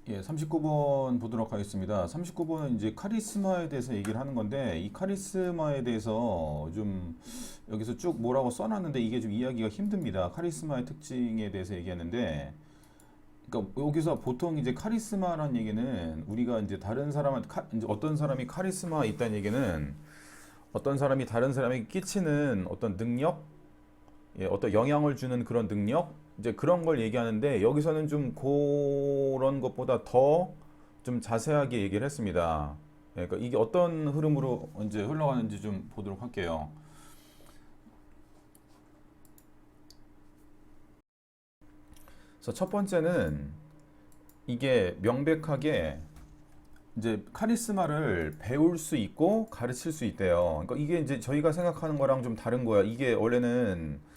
예, 39번 보도록 하겠습니다. 39번은 이제 카리스마에 대해서 얘기를 하는 건데, 이 카리스마에 대해서 좀 여기서 쭉 뭐라고 써놨는데 이게 좀 이해하기가 힘듭니다. 카리스마의 특징에 대해서 얘기하는데, 그러니까 여기서 보통 이제 카리스마란 얘기는 우리가 이제 다른 사람한테 이제 어떤 사람이 카리스마 있다는 얘기는 어떤 사람이 다른 사람에게 끼치는 어떤 능력, 예, 어떤 영향을 주는 그런 능력, 이제 그런 걸 얘기하는데 여기서는 좀 그런 것보다 더 좀 자세하게 얘기를 했습니다. 예, 그러니까 이게 어떤 흐름으로 이제 흘러가는지 좀 보도록 할게요. 그래서 첫 번째는 이게 명백하게 이제 카리스마를 배울 수 있고 가르칠 수 있대요. 그러니까 이게 이제 저희가 생각하는 거랑 좀 다른 거야. 이게 원래는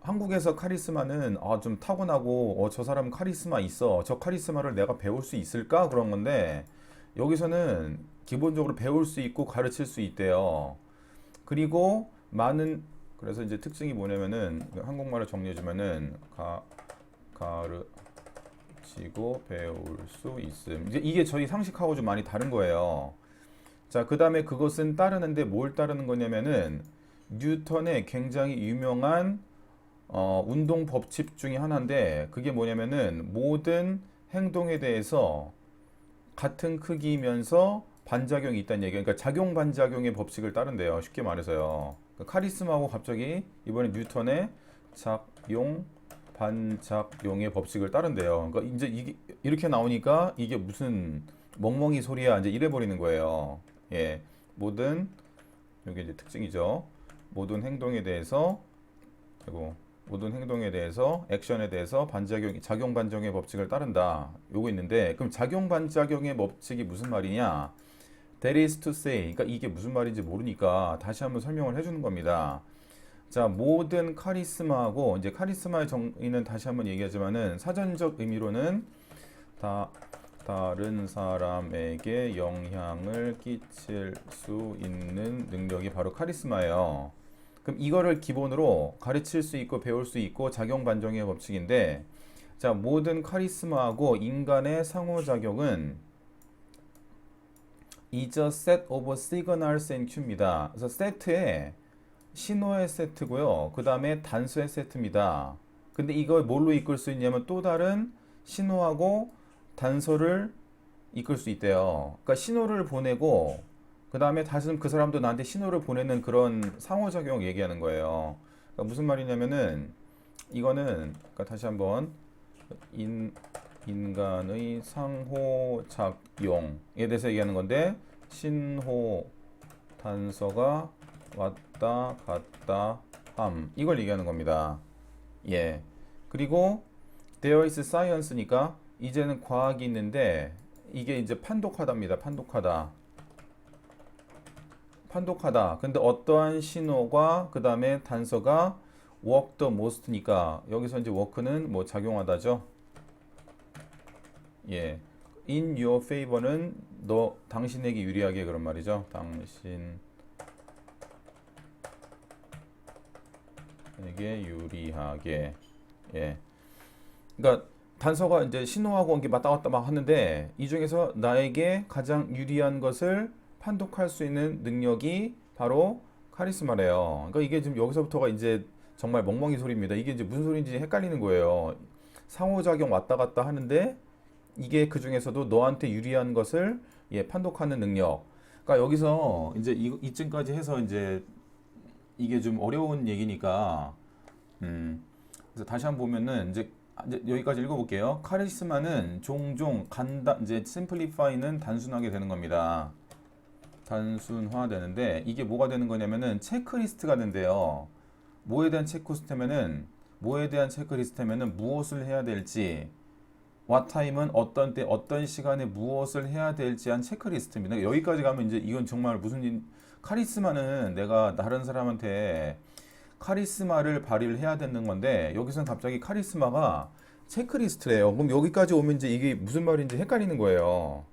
한국에서 카리스마는 좀 타고나고 저 사람 카리스마 있어. 저 카리스마를 내가 배울 수 있을까? 그런 건데 여기서는 기본적으로 배울 수 있고 가르칠 수 있대요. 그리고 많은 그래서 이제 특징이 뭐냐면은 한국말을 정리해 주면은 가르치고 배울 수 있음. 이제 이게 저희 상식하고 좀 많이 다른 거예요. 자, 그다음에 그것은 따르는데 뭘 따르는 거냐면은 뉴턴의 굉장히 유명한 운동 법칙 중에 하나인데 그게 뭐냐면은 모든 행동에 대해서 같은 크기면서 반작용이 있다는 얘기예요. 그러니까 작용 반작용의 법칙을 따른대요. 쉽게 말해서요. 그러니까 카리스마하고 갑자기 이번에 뉴턴의 작용 반작용의 법칙을 따른대요. 그러니까 이제 이게 이렇게 나오니까 이게 무슨 멍멍이 소리야 이제 이래 버리는 거예요. 예. 모든 여기 이제 특징이죠. 모든 행동에 대해서 그리고 모든 행동에 대해서 액션에 대해서 작용 반작용의 법칙을 따른다. 요거 있는데 그럼 작용 반작용의 법칙이 무슨 말이냐? That is to say, 그러니까 이게 무슨 말인지 모르니까 다시 한번 설명을 해주는 겁니다. 자, 모든 카리스마하고 이제 카리스마의 정의는 다시 한번 얘기하지만은 사전적 의미로는 다 다른 사람에게 영향을 끼칠 수 있는 능력이 바로 카리스마예요. 그럼 이거를 기본으로 가르칠 수 있고 배울 수 있고 작용 반정의 법칙인데 자, 모든 카리스마하고 인간의 상호작용은 is a set of signals and cue입니다. 그래서 세트에 신호의 세트고요. 그 다음에 단수의 세트입니다. 근데 이걸 뭘로 이끌 수 있냐면 또 다른 신호하고 단서를 이끌 수 있대요. 그러니까 신호를 보내고 그 다음에 다시 그 사람도 나한테 신호를 보내는 그런 상호작용 얘기하는 거예요. 그러니까 무슨 말이냐면은 이거는 그러니까 다시 한번 인간의 상호작용에 대해서 얘기하는 건데 신호 단서가 왔다 갔다 함 이걸 얘기하는 겁니다. 예. 그리고 there is science니까 이제는 과학이 있는데 이게 이제 판독하다입니다. 판독하다. 근데 어떠한 신호가 그 다음에 단서가 work the most니까 여기서 이제 work는 뭐 작용하다죠. 예. in your favor는 당신에게 유리하게 그런 말이죠. 당신에게 유리하게. 예. 그러니까 단서가 이제 신호하고 이게 맞다 갔다 막 하는데 이 중에서 나에게 가장 유리한 것을 판독할 수 있는 능력이 바로 카리스마래요. 그러니까 이게 지금 여기서부터가 이제 정말 멍멍이 소리입니다. 이게 이제 무슨 소리인지 헷갈리는 거예요. 상호작용 왔다 갔다 하는데 이게 그 중에서도 너한테 유리한 것을 판독하는 능력. 그러니까 여기서 이제 이쯤까지 해서 이제 이게 좀 어려운 얘기니까 그래서 다시 한번 보면은 이제 여기까지 읽어볼게요. 카리스마는 종종 이제 심플리파이는 단순하게 되는 겁니다. 단순화되는데 이게 뭐가 되는 거냐면은 체크리스트가 된대요. 뭐에 대한 체크리스트면은 무엇을 해야 될지 what time은 어떤 때 어떤 시간에 무엇을 해야 될지 한 체크리스트입니다. 여기까지 가면 이제 이건 정말 카리스마는 내가 다른 사람한테 카리스마를 발휘를 해야 되는 건데 여기서는 갑자기 카리스마가 체크리스트래요. 그럼 여기까지 오면 이제 이게 무슨 말인지 헷갈리는 거예요.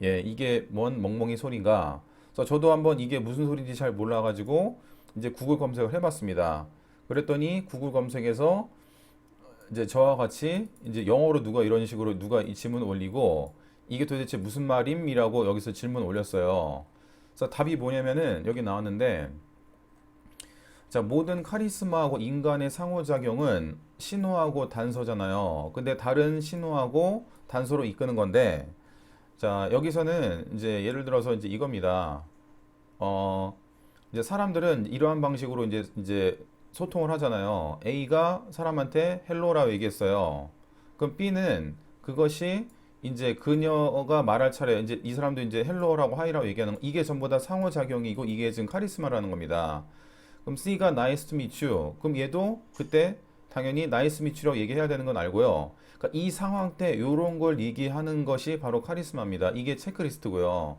예, 이게 뭔 멍멍이 소리인가? 그래서 저도 한번 이게 무슨 소리인지 잘 몰라가지고 이제 구글 검색을 해봤습니다. 그랬더니 구글 검색에서 이제 저와 같이 이제 영어로 누가 이런 식으로 누가 이 질문 올리고 이게 도대체 무슨 말임이라고 여기서 질문 올렸어요. 그래서 답이 뭐냐면은 여기 나왔는데 자, 모든 카리스마하고 인간의 상호작용은 신호하고 단서잖아요. 근데 다른 신호하고 단서로 이끄는 건데 자, 여기서는 이제 예를 들어서 이제 이겁니다. 어, 이제 사람들은 이러한 방식으로 이제 소통을 하잖아요. A가 사람한테 헬로라고 얘기했어요. 그럼 B는 그것이 이제 그녀가 말할 차례 이제 이 사람도 이제 헬로라고 하이라고 얘기하는 이게 전부 다 상호작용이고 이게 지금 카리스마라는 겁니다. 그럼 C가 nice to meet you. 그럼 얘도 그때 당연히 nice to meet you라고 얘기해야 되는 건 알고요. 그러니까 이 상황 때 이런 걸 얘기하는 것이 바로 카리스마입니다. 이게 체크리스트고요.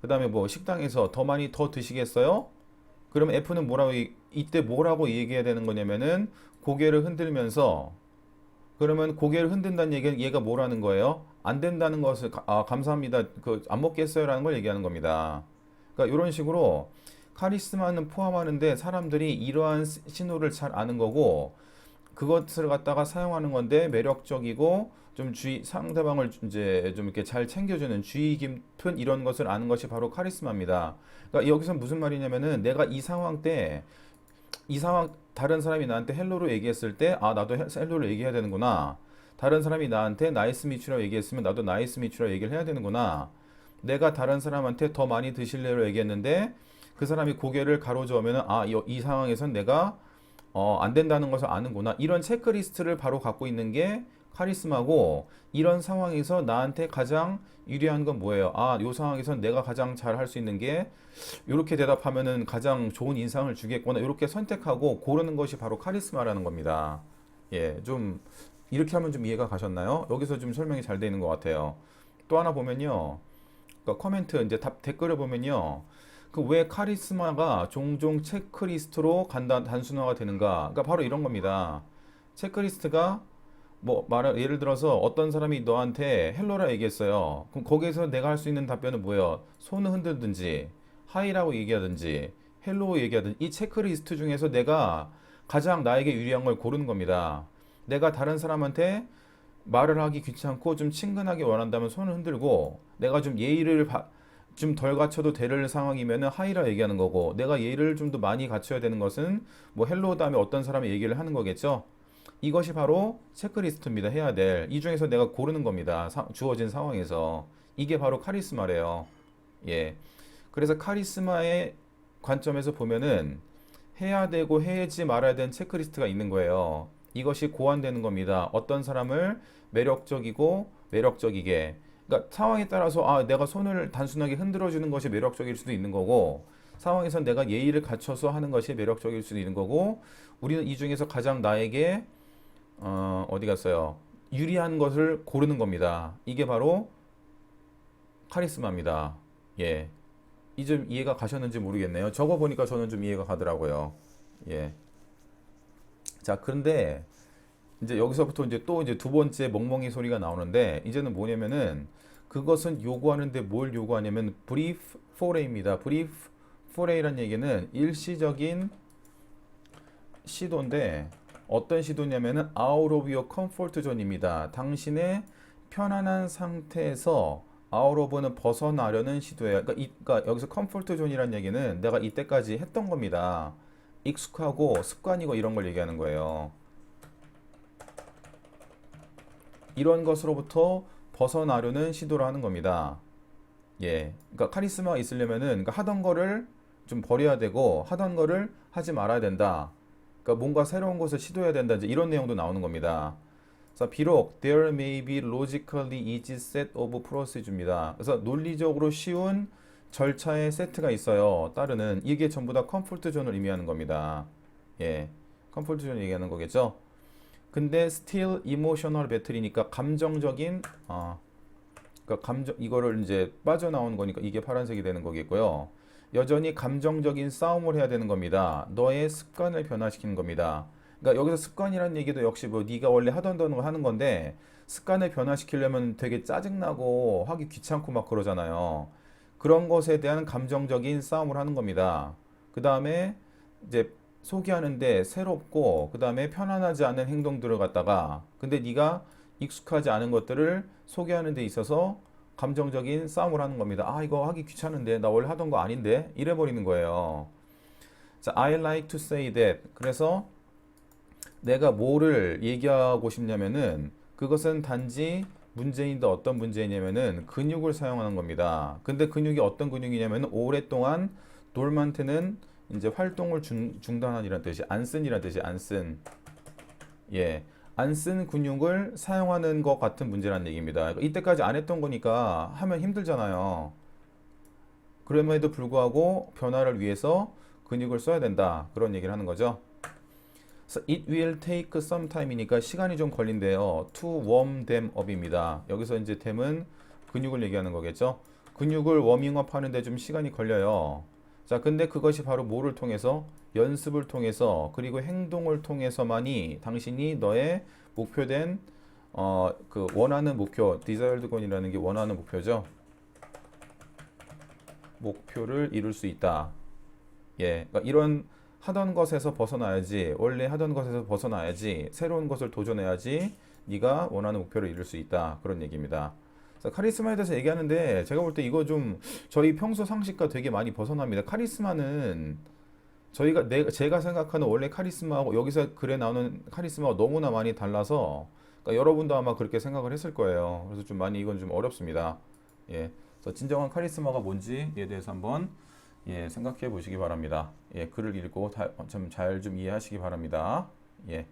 그 다음에 뭐 식당에서 더 많이 더 드시겠어요? 그러면 F는 이때 뭐라고 얘기해야 되는 거냐면은 고개를 흔들면서 그러면 고개를 흔든다는 얘기는 얘가 뭐라는 거예요? 안 된다는 것을 감사합니다. 그 안 먹겠어요라는 걸 얘기하는 겁니다. 그러니까 이런 식으로 카리스마는 포함하는데 사람들이 이러한 신호를 잘 아는 거고 그것을 갖다가 사용하는 건데 매력적이고 좀 상대방을 이제 좀 이렇게 잘 챙겨주는 주의 깊은 이런 것을 아는 것이 바로 카리스마입니다. 그러니까 여기서 무슨 말이냐면은 내가 이 상황 다른 사람이 나한테 헬로로 얘기했을 때 나도 헬로로 얘기해야 되는구나. 다른 사람이 나한테 나이스 미추라고 얘기했으면 나도 나이스 미추라고 얘기를 해야 되는구나. 내가 다른 사람한테 더 많이 드실래로 얘기했는데 그 사람이 고개를 가로저으면은 이 상황에선 내가 안 된다는 것을 아는구나. 이런 체크리스트를 바로 갖고 있는 게 카리스마고 이런 상황에서 나한테 가장 유리한 건 뭐예요? 이 상황에서 내가 가장 잘 할 수 있는 게 이렇게 대답하면은 가장 좋은 인상을 주겠구나. 이렇게 선택하고 고르는 것이 바로 카리스마라는 겁니다. 예, 좀 이렇게 하면 좀 이해가 가셨나요? 여기서 좀 설명이 잘 되는 것 같아요. 또 하나 보면요. 그러니까 코멘트 이제 댓글을 보면요. 그 왜 카리스마가 종종 체크리스트로 단순화가 되는가? 그러니까 바로 이런 겁니다. 체크리스트가 예를 들어서 어떤 사람이 너한테 헬로라 얘기했어요. 그럼 거기에서 내가 할 수 있는 답변은 뭐예요? 손을 흔들든지 하이라고 얘기하든지 헬로 얘기하든지 이 체크리스트 중에서 내가 가장 나에게 유리한 걸 고르는 겁니다. 내가 다른 사람한테 말을 하기 귀찮고 좀 친근하게 원한다면 손을 흔들고 내가 좀 예의를 좀 덜 갖춰도 될 상황이면은 하이라 얘기하는 거고 내가 예의를 좀 더 많이 갖춰야 되는 것은 뭐 헬로 다음에 어떤 사람이 얘기를 하는 거겠죠. 이것이 바로 체크리스트입니다. 해야 될. 이 중에서 내가 고르는 겁니다. 주어진 상황에서. 이게 바로 카리스마래요. 예. 그래서 카리스마의 관점에서 보면은 해야 되고 해야지 말아야 되는 체크리스트가 있는 거예요. 이것이 고안되는 겁니다. 어떤 사람을 매력적이고 매력적이게. 그러니까 상황에 따라서 내가 손을 단순하게 흔들어 주는 것이 매력적일 수도 있는 거고 상황에서 내가 예의를 갖춰서 하는 것이 매력적일 수도 있는 거고 우리는 이 중에서 가장 나에게 어디 갔어요? 유리한 것을 고르는 겁니다. 이게 바로 카리스마입니다. 예. 이 점 이해가 가셨는지 모르겠네요. 적어 보니까 저는 좀 이해가 가더라고요. 예. 자, 그런데 이제 여기서부터 이제 두 번째 멍멍이 소리가 나오는데 이제는 뭐냐면은 그것은 요구하는데 뭘 요구하냐면 brief foray입니다. brief foray라는 얘기는 일시적인 시도인데 어떤 시도냐면은 out of your comfort zone입니다. 당신의 편안한 상태에서 out of는 벗어나려는 시도예요. 그러니까 여기서 comfort zone이라는 얘기는 내가 이때까지 했던 겁니다. 익숙하고 습관이고 이런 걸 얘기하는 거예요. 이런 것으로부터 벗어나려는 시도를 하는 겁니다. 예. 그러니까 카리스마가 있으려면은 그러니까 하던 거를 좀 버려야 되고 하던 거를 하지 말아야 된다. 그러니까 뭔가 새로운 것을 시도해야 된다. 이제 이런 내용도 나오는 겁니다. 그래서 비록 there may be logically easy set of procedure입니다. 그래서 논리적으로 쉬운 절차의 세트가 있어요. 따르는 이게 전부 다 컴포트 존을 의미하는 겁니다. 예. 컴포트 존 얘기하는 거겠죠? 근데 still emotional battle이니까 감정적인 그러니까 이거를 이제 빠져나오는 거니까 이게 파란색이 되는 거겠고요. 여전히 감정적인 싸움을 해야 되는 겁니다. 너의 습관을 변화시키는 겁니다. 그러니까 여기서 습관이라는 얘기도 역시 뭐 네가 원래 하던 걸 하는 건데 습관을 변화시키려면 되게 짜증나고 하기 귀찮고 막 그러잖아요. 그런 것에 대한 감정적인 싸움을 하는 겁니다. 그 다음에 이제 소개하는데 새롭고 그다음에 편안하지 않은 행동들을 갖다가 근데 네가 익숙하지 않은 것들을 소개하는 데 있어서 감정적인 싸움을 하는 겁니다. 아, 이거 하기 귀찮은데 나 원래 하던 거 아닌데 이래 버리는 거예요. 자, I like to say that. 그래서 내가 뭐를 얘기하고 싶냐면은 그것은 단지 문제인데 어떤 문제냐면은 근육을 사용하는 겁니다. 근데 근육이 어떤 근육이냐면은 오랫동안 dormant는 이제 활동을 중단한이라는 뜻이 안 쓴이라는 뜻이 안 쓴. 예. 안 쓴 근육을 사용하는 것 같은 문제라는 얘기입니다. 이때까지 안 했던 거니까 하면 힘들잖아요. 그럼에도 불구하고 변화를 위해서 근육을 써야 된다. 그런 얘기를 하는 거죠. So it will take some time이니까 시간이 좀 걸린대요. To warm them up입니다. 여기서 이제 them은 근육을 얘기하는 거겠죠. 근육을 워밍업 하는데 좀 시간이 걸려요. 자, 근데 그것이 바로 뭐를 통해서? 연습을 통해서 그리고 행동을 통해서만이 당신이 너의 목표된 그 원하는 목표, desired goal이라는 게 원하는 목표죠. 목표를 이룰 수 있다. 예, 그러니까 이런 하던 것에서 벗어나야지, 원래 하던 것에서 벗어나야지, 새로운 것을 도전해야지 네가 원하는 목표를 이룰 수 있다. 그런 얘기입니다. 그래서 카리스마에 대해서 얘기하는데 제가 볼 때 이거 좀 저희 평소 상식과 되게 많이 벗어납니다. 카리스마는 제가 생각하는 원래 카리스마하고 여기서 글에 나오는 카리스마가 너무나 많이 달라서 그러니까 여러분도 아마 그렇게 생각을 했을 거예요. 그래서 좀 많이 이건 좀 어렵습니다. 예, 그래서 진정한 카리스마가 뭔지에 대해서 한번 생각해 보시기 바랍니다. 예, 글을 읽고 좀 잘 좀 이해하시기 바랍니다. 예.